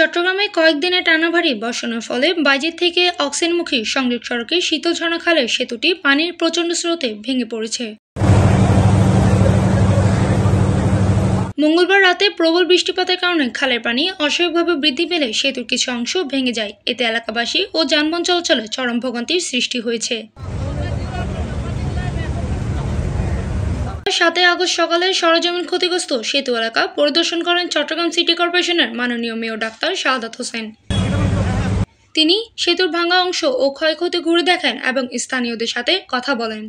চট্টগ্রামে কয়েকদিনে টানা ভারী বর্ষণের ফলে বাইজিদ থেকে অক্সিজেনমুখী সংযোগ সড়কে শীতলঝর্ণা খালের সেতুটি পানির প্রচণ্ড স্রোতে ভেঙে পড়েছে। মঙ্গলবার রাতে প্রবল বৃষ্টিপাতের কারণে খালের পানি অস্বাভাবিকভাবে বৃদ্ধি পেলে সেতুর কিছু অংশ ভেঙে যায়। এতে এলাকাবাসী ও যানবাহন চলাচলে চরম ভোগান্তির সৃষ্টি হয়েছে। 7 আগস্ট সকালে সরেজমিন ক্ষতিগ্রস্ত সেতু এলাকা পরিদর্শন করেন চট্টগ্রাম সিটি কর্পোরেশনের মাননীয় মেয়র ডাক্তার শাহাদাত হোসেন। তিনি সেতুর ভাঙা অংশ ও ক্ষয়ক্ষতি ঘুরে দেখেন এবং স্থানীয়দের সাথে কথা বলেন।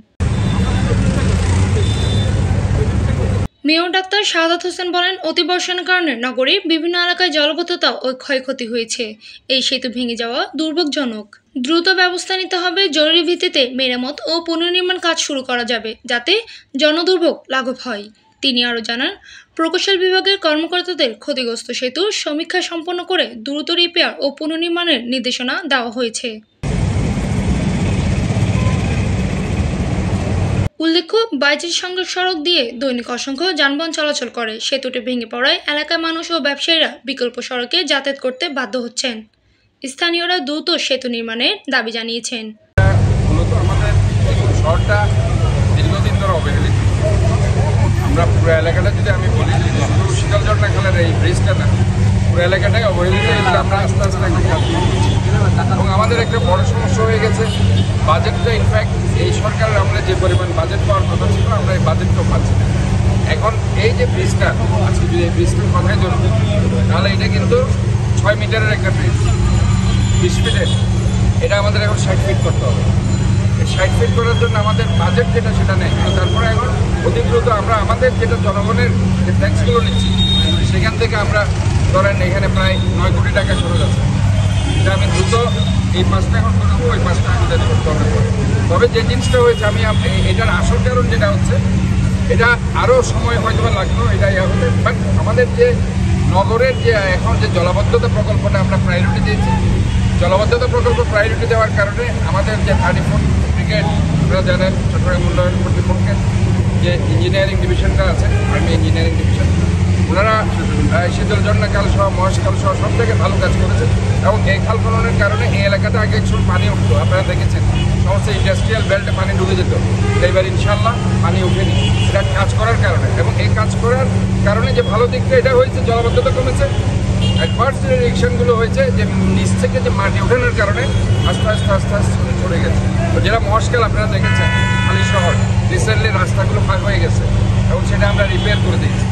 মেয়র ডাক্তার শাহাদাত হোসেন বলেন, অতিবর্ষণের কারণে নগরীর বিভিন্ন এলাকায় জলাবদ্ধতা ও ক্ষয়ক্ষতি হয়েছে। এই সেতু ভেঙে যাওয়া দুর্ভোগজনক। দ্রুত ব্যবস্থা নিতে হবে। জরুরি ভিত্তিতে মেরামত ও পুনর্নির্মাণ কাজ শুরু করা যাবে, যাতে জনদুর্ভোগ লাঘব হয়। তিনি আরও জানান, প্রকৌশল বিভাগের কর্মকর্তাদের ক্ষতিগ্রস্ত সেতুর সমীক্ষা সম্পন্ন করে দ্রুত রিপেয়ার ও পুনর্নির্মাণের নির্দেশনা দেওয়া হয়েছে। উল্লেখ্য, বাইজিদ সংযোগ সড়ক দিয়ে দৈনিক অসংখ্য যানবাহন চলাচল করে। সেতুটি ভেঙে পড়ায় এলাকার মানুষ ও ব্যবসায়ীরা বিকল্প সড়কে যাতায়াত করতে বাধ্য হচ্ছেন। স্থানীয়রা দ্রুত সেতু নির্মাণের দাবি জানিয়েছেন। মূলত আমাদের শহরটা দীর্ঘদিন ধরে অবহেলিত। আমরা পুরো এলাকাটা যদি আমি বলি, শুধু শীতলঝর্ণা খালের এই ব্রিজটা না, পুরো এলাকাটাই অবহেলিত। এগুলো আমরা আস্তে আস্তে একটা কাজ করছি এবং আমাদের একটা বড় সমস্যা হয়ে গেছে বাজেটটা। ইনফ্যাক্ট এই সরকারের আমলে যে পরিমাণ বাজেট পাওয়ার কথা ছিল, আমরা এই বাজেটটাও পাচ্ছি না। এখন এই যে ব্রিজটা আজকে যদি এই ব্রিজটার কথাই ধরবো, তাহলে এটা কিন্তু 6 মিটারের একটা ব্রিজ, 20 ফিটের। এটা আমাদের এখন 60 ফিট করতে হবে। এই 60 ফিট করার জন্য আমাদের বাজেট যেটা সেটা নেই, কিন্তু তারপরে এখন অধিকৃত আমরা আমাদের যেটা জনগণের যে ট্যাক্সগুলো নিচ্ছি, সেখান থেকে আমরা ধরেন এখানে প্রায় 9 কোটি টাকা খরচ আছে। এটা আমি দ্রুত এই পাঁচটা এখন করে দেবো, ওই পাঁচটা আমাদের করতে হবে। তবে যে জিনিসটা হয়েছে, আমি এটার আসল কারণ যেটা হচ্ছে, এটা আরও সময় হয়তো লাগলো, এটা হতে। বাট আমাদের যে নগরের যে এখন যে জলাবদ্ধতা প্রকল্পটা আমরা প্রায়োরিটি দিয়েছি, জলাবদ্ধতা প্রকল্প প্রায়োরিটি দেওয়ার কারণে আমাদের যে 34 ব্রিগেড, আপনারা জানেন চট্টগ্রাম উন্নয়ন কর্তৃপক্ষের যে ইঞ্জিনিয়ারিং ডিভিশনটা আছে, আর্মি ইঞ্জিনিয়ারিং ডিভিশন, ওনারা শীতলঝর্ণা খাল সহ মহেশখাল সহ সব থেকে ভালো কাজ করেছে। এবং এই খাল খননের কারণে এই এলাকাতে আগে একটু পানি উঠতো, আপনারা দেখেছেন সমস্ত ইন্ডাস্ট্রিয়াল বেল্টে পানি ঢুকে যেত। এইবার ইনশাল্লাহ পানি উঠেনি, এটা কাজ করার কারণে। এবং এই কাজ করার কারণে যে ভালো দিকটা এটা হয়েছে, জলাবদ্ধতা কমেছে। অ্যাডভান্স যে রিয়েকশনগুলো হয়েছে, যে নিচ থেকে যে মাটি ওঠানোর কারণে আস্তে আস্তে আস্তে আস্তে চলে গেছে। তো যেটা মহেশখাল আপনারা দেখেছেন, খালি শহর রিসেন্টলি রাস্তাগুলো ফাঁক হয়ে গেছে এবং সেটা আমরা রিপেয়ার করে দিয়েছি।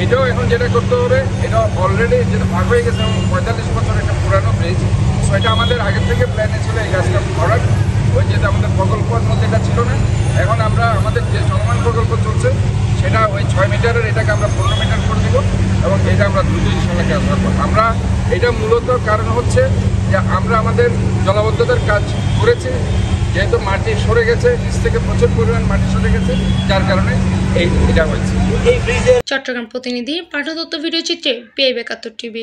এটাও এখন যেটা করতে হবে, এটা অলরেডি যেটা ভাগ হয়ে গেছে এবং 45 বছর একটা পুরানো ব্রিজ, সো এটা আমাদের আগের থেকে প্ল্যানে ছিল এই গাছটা করার। ওই যেটা আমাদের প্রকল্পের মধ্যে এটা ছিল না। এখন আমরা আমাদের যে চলমান প্রকল্প চলছে, সেটা ওই 6 মিটারের এটাকে আমরা 15 মিটার করে দিব এবং এটা আমরা দ্রুত ইনশাল্লাহ কাজ করবো। আমরা এটা মূলত কারণ হচ্ছে যে আমরা আমাদের জলাবদ্ধতার কাজ করেছি, যেহেতু মাটি সরে গেছে, নিচ থেকে প্রচুর পরিমাণ মাটি সরে গেছে, যার কারণে এটা হয়েছে। চট্টগ্রাম প্রতিনিধি পাঠতত্ত্ব ভিডিও চিত্রে PIB 71 TV।